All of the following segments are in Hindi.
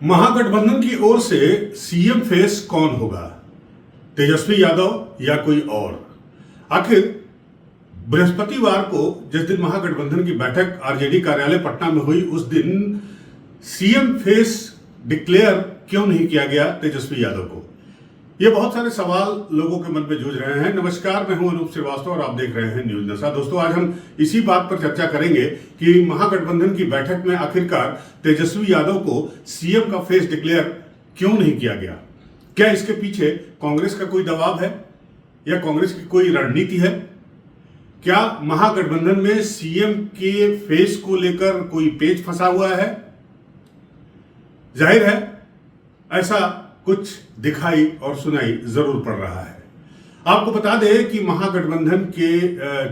महागठबंधन की ओर से सीएम फेस कौन होगा? तेजस्वी यादव या कोई और? आखिर बृहस्पतिवार को जिस दिन महागठबंधन की बैठक आरजेडी कार्यालय पटना में हुई, उस दिन सीएम फेस डिक्लेयर क्यों नहीं किया गया तेजस्वी यादव को? ये बहुत सारे सवाल लोगों के मन में जूझ रहे हैं। नमस्कार, मैं हूं अनूप श्रीवास्तव और आप देख रहे हैं न्यूज नशा। दोस्तों, आज हम इसी बात पर चर्चा करेंगे कि महागठबंधन की बैठक में आखिरकार तेजस्वी यादव को सीएम का फेस डिक्लेयर क्यों नहीं किया गया। क्या इसके पीछे कांग्रेस का कोई दबाव है या कांग्रेस की कोई रणनीति है? क्या महागठबंधन में सीएम के फेस को लेकर कोई पेच फंसा हुआ है? जाहिर है ऐसा कुछ दिखाई और सुनाई जरूर पड़ रहा है। आपको बता दें कि महागठबंधन के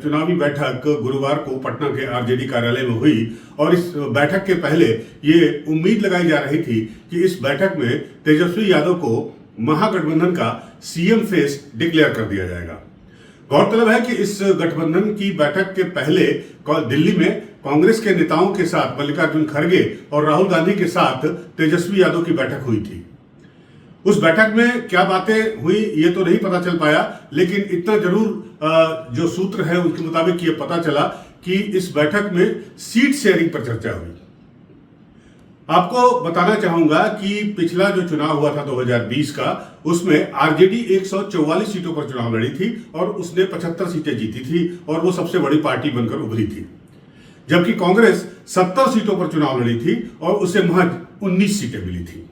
चुनावी बैठक गुरुवार को पटना के आरजेडी कार्यालय में हुई और इस बैठक के पहले ये उम्मीद लगाई जा रही थी कि इस बैठक में तेजस्वी यादव को महागठबंधन का सीएम फेस डिक्लेयर कर दिया जाएगा। गौरतलब है कि इस गठबंधन की बैठक के पहले दिल्ली में कांग्रेस के नेताओं के साथ मल्लिकार्जुन खड़गे और राहुल गांधी के साथ तेजस्वी यादव की बैठक हुई थी। उस बैठक में क्या बातें हुई ये तो नहीं पता चल पाया, लेकिन इतना जरूर जो सूत्र है उनके मुताबिक ये पता चला कि इस बैठक में सीट शेयरिंग पर चर्चा हुई। आपको बताना चाहूंगा कि पिछला जो चुनाव हुआ था 2020 का, उसमें आरजेडी 144 सीटों पर चुनाव लड़ी थी और उसने 75 सीटें जीती थी और वो सबसे बड़ी पार्टी बनकर उभरी थी, जबकि कांग्रेस 70 सीटों पर चुनाव लड़ी थी और उसे महज 19 सीटें मिली थी।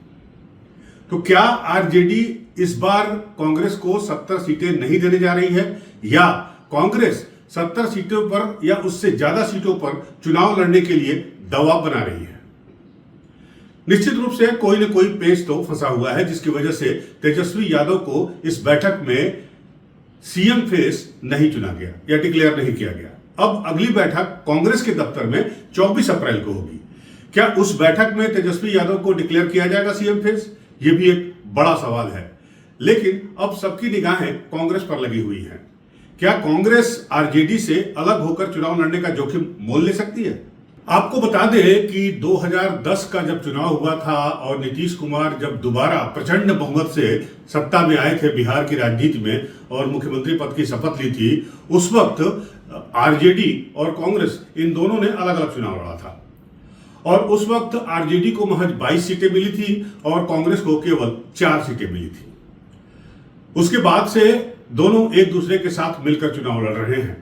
तो क्या आरजेडी इस बार कांग्रेस को 70 सीटें नहीं देने जा रही है या कांग्रेस 70 सीटों पर या उससे ज्यादा सीटों पर चुनाव लड़ने के लिए दबाव बना रही है? निश्चित रूप से कोई न कोई पेच तो फंसा हुआ है, जिसकी वजह से तेजस्वी यादव को इस बैठक में सीएम फेस नहीं चुना गया या डिक्लेयर नहीं किया गया। अब अगली बैठक कांग्रेस के दफ्तर में 24 अप्रैल को होगी। क्या उस बैठक में तेजस्वी यादव को डिक्लेयर किया जाएगा सीएम फेस? यह भी एक बड़ा सवाल है। लेकिन अब सबकी निगाहें कांग्रेस पर लगी हुई हैं। क्या कांग्रेस आरजेडी से अलग होकर चुनाव लड़ने का जोखिम मोल ले सकती है? आपको बता दें कि 2010 का जब चुनाव हुआ था और नीतीश कुमार जब दोबारा प्रचंड बहुमत से सत्ता में आए थे बिहार की राजनीति में और मुख्यमंत्री पद की शपथ ली थी, उस वक्त आरजेडी और कांग्रेस इन दोनों ने अलग अलग चुनाव लड़ा था और उस वक्त आरजेडी को महज 22 सीटें मिली थी और कांग्रेस को केवल 4 सीटें मिली थी। उसके बाद से दोनों एक दूसरे के साथ मिलकर चुनाव लड़ रहे हैं।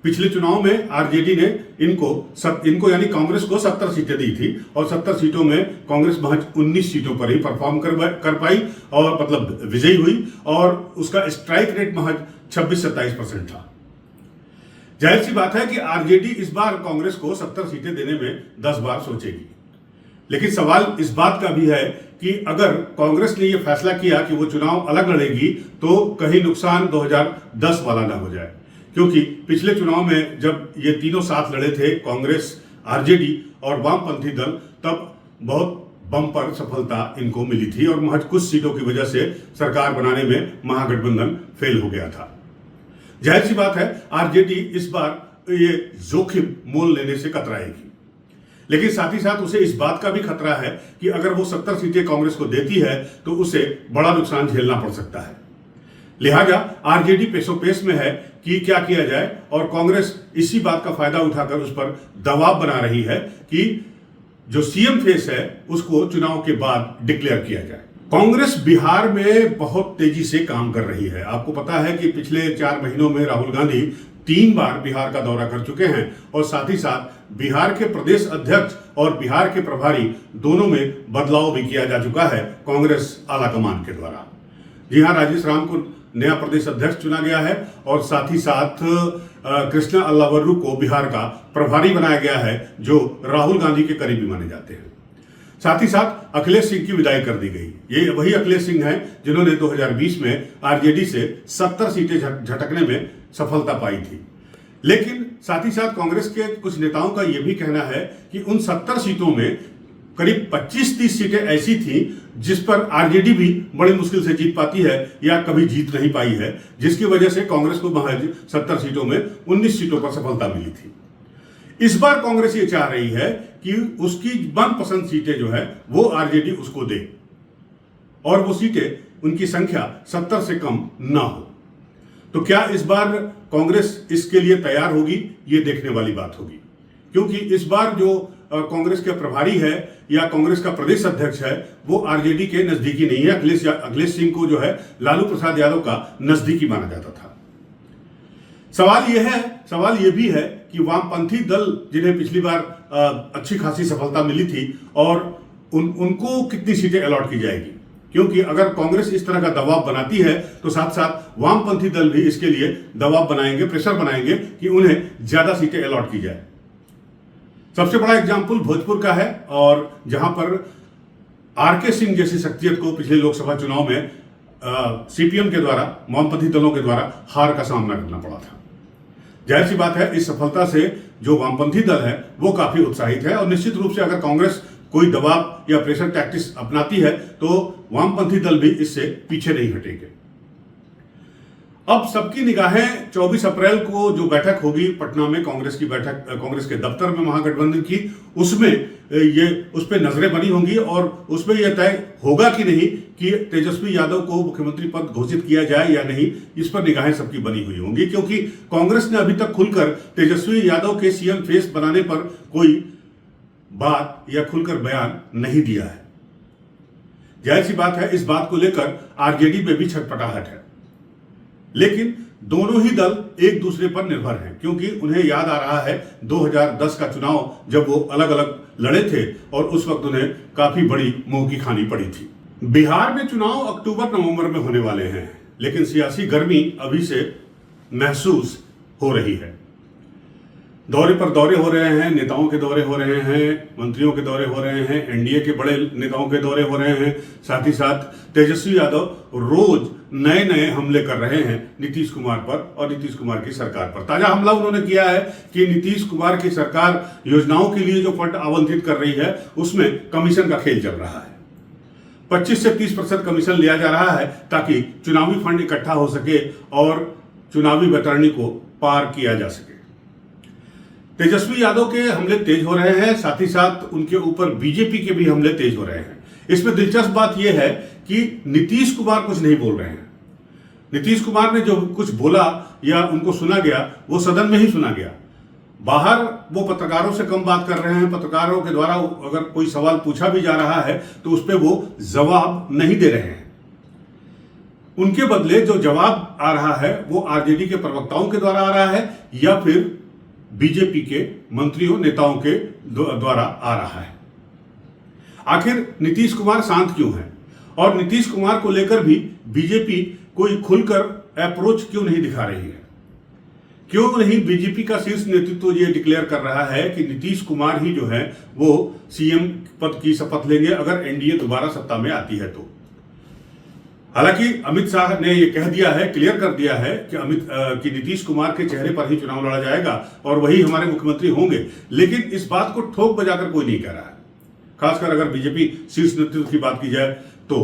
पिछले चुनाव में आरजेडी ने इनको यानी कांग्रेस को 70 सीटें दी थी और 70 सीटों में कांग्रेस महज 19 सीटों पर ही परफॉर्म कर पाई और मतलब विजयी हुई और उसका स्ट्राइक रेट महज 26-27% था। जाहिर सी बात है कि आरजेडी इस बार कांग्रेस को 70 सीटें देने में 10 बार सोचेगी। लेकिन सवाल इस बात का भी है कि अगर कांग्रेस ने यह फैसला किया कि वो चुनाव अलग लड़ेगी तो कहीं नुकसान 2010 वाला ना हो जाए, क्योंकि पिछले चुनाव में जब ये तीनों साथ लड़े थे, कांग्रेस, आरजेडी और वामपंथी दल, तब बहुत बम्पर सफलता इनको मिली थी और महज कुछ सीटों की वजह से सरकार बनाने में महागठबंधन फेल हो गया था। जाहिर सी बात है आरजेडी इस बार ये जोखिम मोल लेने से कतराएगी, लेकिन साथ ही साथ उसे इस बात का भी खतरा है कि अगर वो 70 सीटें कांग्रेस को देती है तो उसे बड़ा नुकसान झेलना पड़ सकता है। लिहाजा आरजेडी पेशोपेश में है कि क्या किया जाए और कांग्रेस इसी बात का फायदा उठाकर उस पर दबाव बना रही है कि जो सीएम फेस है उसको चुनाव के बाद डिक्लेयर किया जाए। कांग्रेस बिहार में बहुत तेजी से काम कर रही है। आपको पता है कि पिछले 4 महीनों में राहुल गांधी 3 बार बिहार का दौरा कर चुके हैं और साथ ही साथ बिहार के प्रदेश अध्यक्ष और बिहार के प्रभारी दोनों में बदलाव भी किया जा चुका है कांग्रेस आलाकमान के द्वारा। जी हां, राजेश राम को नया प्रदेश अध्यक्ष चुना गया है और साथ ही साथ कृष्णा अल्लावर्रू को बिहार का प्रभारी बनाया गया है, जो राहुल गांधी के करीबी माने जाते हैं। साथ ही साथ अखिलेश सिंह की विदाई कर दी गई। ये वही अखिलेश सिंह हैं जिन्होंने 2020 में आरजेडी से 70 सीटें झटकने में सफलता पाई थी। लेकिन साथ ही साथ कांग्रेस के कुछ नेताओं का यह भी कहना है कि उन 70 सीटों में करीब 25-30 सीटें ऐसी थी जिस पर आरजेडी भी बड़ी मुश्किल से जीत पाती है या कभी जीत नहीं पाई है, जिसकी वजह से कांग्रेस को महज 70 सीटों में 19 सीटों पर सफलता मिली थी। इस बार कांग्रेस ये चाह रही है कि उसकी मनपसंद सीटें जो है वो आरजेडी उसको दे और वो सीटें उनकी संख्या 70 से कम ना हो। तो क्या इस बार कांग्रेस इसके लिए तैयार होगी, ये देखने वाली बात होगी, क्योंकि इस बार जो कांग्रेस के प्रभारी है या कांग्रेस का प्रदेश अध्यक्ष है वो आरजेडी के नजदीकी नहीं है। अखिलेश सिंह को जो है लालू प्रसाद यादव का नजदीकी माना जाता था। सवाल यह भी है कि वामपंथी दल जिन्हें पिछली बार अच्छी खासी सफलता मिली थी और उनको कितनी सीटें अलॉट की जाएगी, क्योंकि अगर कांग्रेस इस तरह का दबाव बनाती है तो साथ साथ वामपंथी दल भी इसके लिए दबाव बनाएंगे, प्रेशर बनाएंगे कि उन्हें ज्यादा सीटें अलॉट की जाए। सबसे बड़ा एग्जाम्पल भोजपुर का है और जहां पर आरके सिंह जैसी शख्सियत को पिछले लोकसभा चुनाव में सीपीएम के द्वारा, वामपंथी दलों के द्वारा हार का सामना करना पड़ा था। जाहिर सी बात है इस सफलता से जो वामपंथी दल है वो काफी उत्साहित है और निश्चित रूप से अगर कांग्रेस कोई दबाव या प्रेशर टैक्टिक्स अपनाती है तो वामपंथी दल भी इससे पीछे नहीं हटेंगे। अब सबकी निगाहें 24 अप्रैल को जो बैठक होगी पटना में, कांग्रेस की बैठक, कांग्रेस के दफ्तर में महागठबंधन की, उस पर नजरें बनी होंगी और उसमें यह तय होगा कि नहीं कि तेजस्वी यादव को मुख्यमंत्री पद घोषित किया जाए या नहीं, इस पर निगाहें सबकी बनी हुई होंगी, क्योंकि कांग्रेस ने अभी तक खुलकर तेजस्वी यादव के सीएम फेस बनाने पर कोई बात या खुलकर बयान नहीं दिया है। जाहिर सी बात है इस बात को लेकर आरजेडी में भी छटपटाहट है, लेकिन दोनों ही दल एक दूसरे पर निर्भर हैं, क्योंकि उन्हें याद आ रहा है 2010 का चुनाव जब वो अलग अलग लड़े थे और उस वक्त उन्हें काफी बड़ी मुंह की खानी पड़ी थी। बिहार में चुनाव अक्टूबर नवंबर में होने वाले हैं, लेकिन सियासी गर्मी अभी से महसूस हो रही है। दौरे पर दौरे हो रहे हैं, नेताओं के दौरे हो रहे हैं, मंत्रियों के दौरे हो रहे हैं, एनडीए के बड़े नेताओं के दौरे हो रहे हैं। साथ ही साथ तेजस्वी यादव रोज नए नए हमले कर रहे हैं नीतीश कुमार पर और नीतीश कुमार की सरकार पर। ताजा हमला उन्होंने किया है कि नीतीश कुमार की सरकार योजनाओं के लिए जो फंड आवंटित कर रही है उसमें कमीशन का खेल चल रहा है। 25 से 30% कमीशन लिया जा रहा है ताकि चुनावी फंड इकट्ठा हो सके और चुनावी वैतरणी को पार किया जा सके। तेजस्वी यादव के हमले तेज हो रहे हैं, साथ ही साथ उनके ऊपर बीजेपी के भी हमले तेज हो रहे हैं। इसमें दिलचस्प बात यह है कि नीतीश कुमार कुछ नहीं बोल रहे हैं। नीतीश कुमार ने जो कुछ बोला या उनको सुना गया वो सदन में ही सुना गया। बाहर वो पत्रकारों से कम बात कर रहे हैं। पत्रकारों के द्वारा अगर कोई सवाल पूछा भी जा रहा है तो उस पर वो जवाब नहीं दे रहे हैं। उनके बदले जो जवाब आ रहा है वो आरजेडी के प्रवक्ताओं के द्वारा आ रहा है या फिर बीजेपी के मंत्रियों, नेताओं के द्वारा आ रहा है। आखिर नीतीश कुमार शांत क्यों है और नीतीश कुमार को लेकर भी बीजेपी कोई खुलकर अप्रोच क्यों नहीं दिखा रही है? क्यों नहीं बीजेपी का शीर्ष नेतृत्व ये डिक्लेयर कर रहा है कि नीतीश कुमार ही जो है वो सीएम पद की शपथ लेंगे अगर एनडीए दोबारा सत्ता में आती है तो? हालांकि अमित शाह ने ये कह दिया है, क्लियर कर दिया है कि नीतीश कुमार के चेहरे पर ही चुनाव लड़ा जाएगा और वही हमारे मुख्यमंत्री होंगे, लेकिन इस बात को ठोक बजाकर कोई नहीं कह रहा है। खासकर अगर बीजेपी शीर्ष नेतृत्व की बात की जाए तो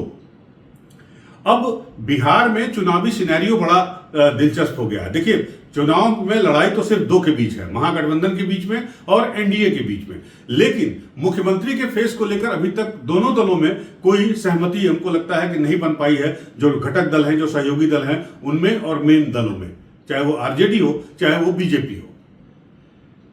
अब बिहार में चुनावी सिनेरियो बड़ा दिलचस्प हो गया है। देखिए, चुनाव में लड़ाई तो सिर्फ दो के बीच है, महागठबंधन के बीच में और एनडीए के बीच में, लेकिन मुख्यमंत्री के फेस को लेकर अभी तक दोनों दलों में कोई सहमति हमको लगता है कि नहीं बन पाई है। जो घटक दल हैं, जो सहयोगी दल हैं, उनमें और मेन दलों में, चाहे वो आरजेडी हो चाहे वो बीजेपी हो।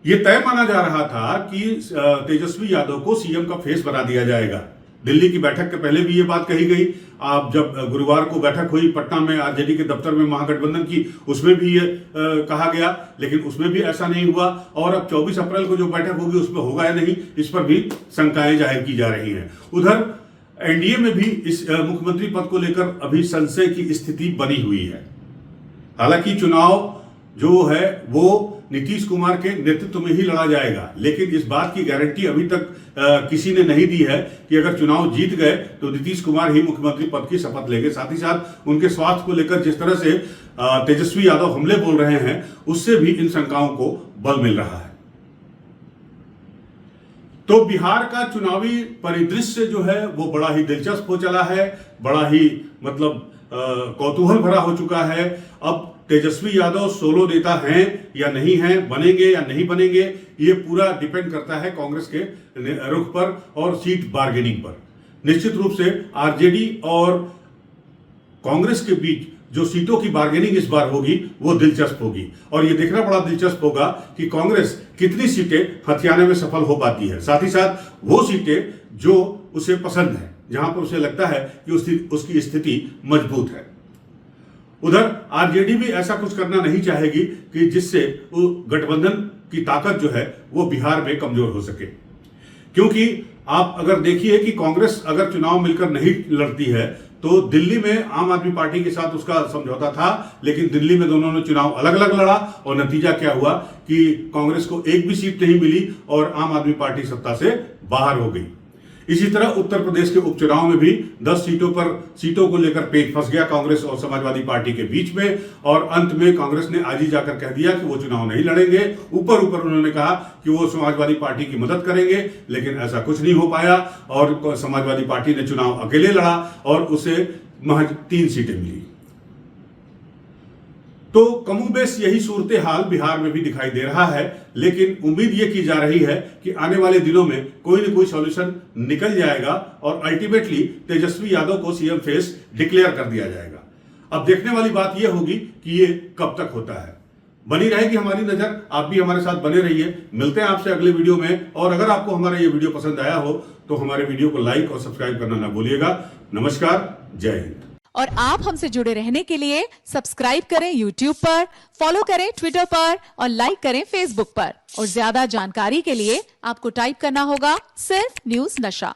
यह तय माना जा रहा था कि तेजस्वी यादव को सीएम का फेस बना दिया जाएगा। दिल्ली की बैठक के पहले भी ये बात कही गई। आप जब गुरुवार को बैठक हुई पटना में आरजेडी के दफ्तर में महागठबंधन की, उसमें भी ये कहा गया, लेकिन उसमें भी ऐसा नहीं हुआ। और अब 24 अप्रैल को जो बैठक होगी उसमें होगा या नहीं, इस पर भी शंकाएं जाहिर की जा रही हैं। उधर एनडीए में भी इस मुख्यमंत्री पद को लेकर अभी संशय की स्थिति बनी हुई है। हालांकि चुनाव जो है वो नीतीश कुमार के नेतृत्व में ही लड़ा जाएगा, लेकिन इस बात की गारंटी अभी तक किसी ने नहीं दी है कि अगर चुनाव जीत गए तो नीतीश कुमार ही मुख्यमंत्री पद की शपथ लेंगे। साथ ही साथ उनके स्वास्थ्य को लेकर जिस तरह से तेजस्वी यादव हमले बोल रहे हैं, उससे भी इन शंकाओं को बल मिल रहा है। तो बिहार का चुनावी परिदृश्य जो है वो बड़ा ही दिलचस्प हो चला है, बड़ा ही कौतूहल भरा हो चुका है। अब तेजस्वी यादव सोलो नेता हैं या नहीं हैं, बनेंगे या नहीं बनेंगे, ये पूरा डिपेंड करता है कांग्रेस के रुख पर और सीट बार्गेनिंग पर। निश्चित रूप से आरजेडी और कांग्रेस के बीच जो सीटों की बार्गेनिंग इस बार होगी वो दिलचस्प होगी, और ये देखना बड़ा दिलचस्प होगा कि कांग्रेस कितनी सीटें हथियाने में सफल हो पाती है, साथ ही साथ वो सीटें जो उसे पसंद है, जहां पर उसे लगता है कि उसकी स्थिति मजबूत है। उधर आरजेडी भी ऐसा कुछ करना नहीं चाहेगी कि जिससे वो गठबंधन की ताकत जो है वो बिहार में कमजोर हो सके, क्योंकि आप अगर देखिए कि कांग्रेस अगर चुनाव मिलकर नहीं लड़ती है तो दिल्ली में आम आदमी पार्टी के साथ उसका समझौता था, लेकिन दिल्ली में दोनों ने चुनाव अलग अलग लड़ा और नतीजा क्या हुआ कि कांग्रेस को एक भी सीट नहीं मिली और आम आदमी पार्टी सत्ता से बाहर हो गई। इसी तरह उत्तर प्रदेश के उपचुनाव में भी 10 सीटों को लेकर पेच फंस गया कांग्रेस और समाजवादी पार्टी के बीच में, और अंत में कांग्रेस ने आज ही जाकर कह दिया कि वो चुनाव नहीं लड़ेंगे। ऊपर उन्होंने कहा कि वो समाजवादी पार्टी की मदद करेंगे, लेकिन ऐसा कुछ नहीं हो पाया और समाजवादी पार्टी ने चुनाव अकेले लड़ा और उसे महज 3 सीटें मिली। तो कमोबेश यही सूरत हाल बिहार में भी दिखाई दे रहा है, लेकिन उम्मीद ये की जा रही है कि आने वाले दिनों में कोई न कोई सॉल्यूशन निकल जाएगा और अल्टीमेटली तेजस्वी यादव को सीएम फेस डिक्लेयर कर दिया जाएगा। अब देखने वाली बात यह होगी कि ये कब तक होता है। बनी रहेगी हमारी नजर, आप भी हमारे साथ बने रहिए। मिलते हैं आपसे अगले वीडियो में, और अगर आपको हमारा ये वीडियो पसंद आया हो तो हमारे वीडियो को लाइक और सब्सक्राइब करना ना भूलिएगा। नमस्कार, जय हिंद। और आप हमसे जुड़े रहने के लिए सब्सक्राइब करें YouTube पर, फॉलो करें Twitter पर और लाइक करें Facebook पर। और ज्यादा जानकारी के लिए आपको टाइप करना होगा सिर्फ न्यूज़ नशा।